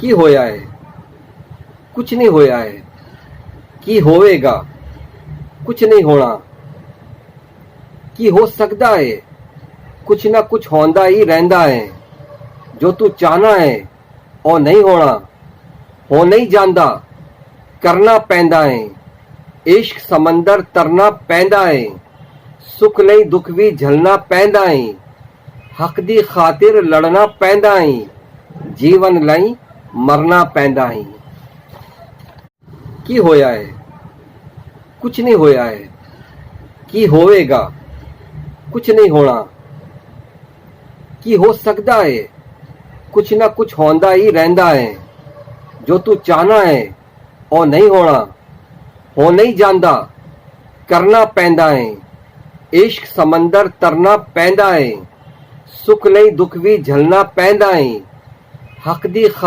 ਕੀ ਹੋਇਆ ਹੈ? ਕੁਛ ਨਹੀਂ ਹੋਇਆ ਹੈ। ਕੀ ਹੋਵੇਗਾ? ਕੁਛ ਨਹੀਂ ਹੋਣਾ। ਕੀ ਹੋ ਸਕਦਾ ਹੈ? ਕੁਛ ਨਾ ਕੁਛ ਹੁੰਦਾ ਹੀ ਰਹਿੰਦਾ ਹੈ। ਜੋ ਤੂੰ ਚਾਹਨਾ ਹੈ ਉਹ ਨਹੀਂ ਹੋਣਾ, ਹੋ ਨਹੀਂ ਜਾਂਦਾ, ਕਰਨਾ ਪੈਂਦਾ ਹੈ। ਇਸ਼ਕ ਸਮੁੰਦਰ ਤਰਨਾ ਪੈਂਦਾ ਹੈ। ਸੁੱਖ ਲਈ ਦੁੱਖ ਵੀ ਝੱਲਣਾ ਪੈਂਦਾ ਹੈ। ਹੱਕ ਦੀ ਖਾਤਰ ਲੜਨਾ ਪੈਂਦਾ ਹੈ। ਜੀਵਨ ਲਈ ਮਰਨਾ ਪੈਂਦਾ ਹੈ। ਕੀ ਹੋਇਆ ਹੈ? ਕੁਛ ਨਹੀਂ ਹੋਇਆ ਹੈ। ਕੀ ਹੋਵੇਗਾ? ਕੁਛ ਨਹੀਂ ਹੋਣਾ। ਕੀ ਹੋ ਸਕਦਾ ਹੈ? ਕੁਛ ਨਾ ਕੁਛ ਹੁੰਦਾ ਹੀ ਰਹਿੰਦਾ ਹੈ। ਜੋ ਤੂੰ ਚਾਹਨਾ ਹੈ ਉਹ ਨਹੀਂ ਹੋਣਾ, ਹੋ ਨਹੀਂ ਜਾਂਦਾ, ਕਰਨਾ ਪੈਂਦਾ ਹੈ। ਇਸ਼ਕ ਸਮੁੰਦਰ ਤਰਨਾ ਪੈਂਦਾ ਹੈ। ਸੁੱਖ ਲਈ ਦੁੱਖ ਵੀ ਝੱਲਣਾ ਪੈਂਦਾ ਹੈ। ਹੱਕ ਦੀ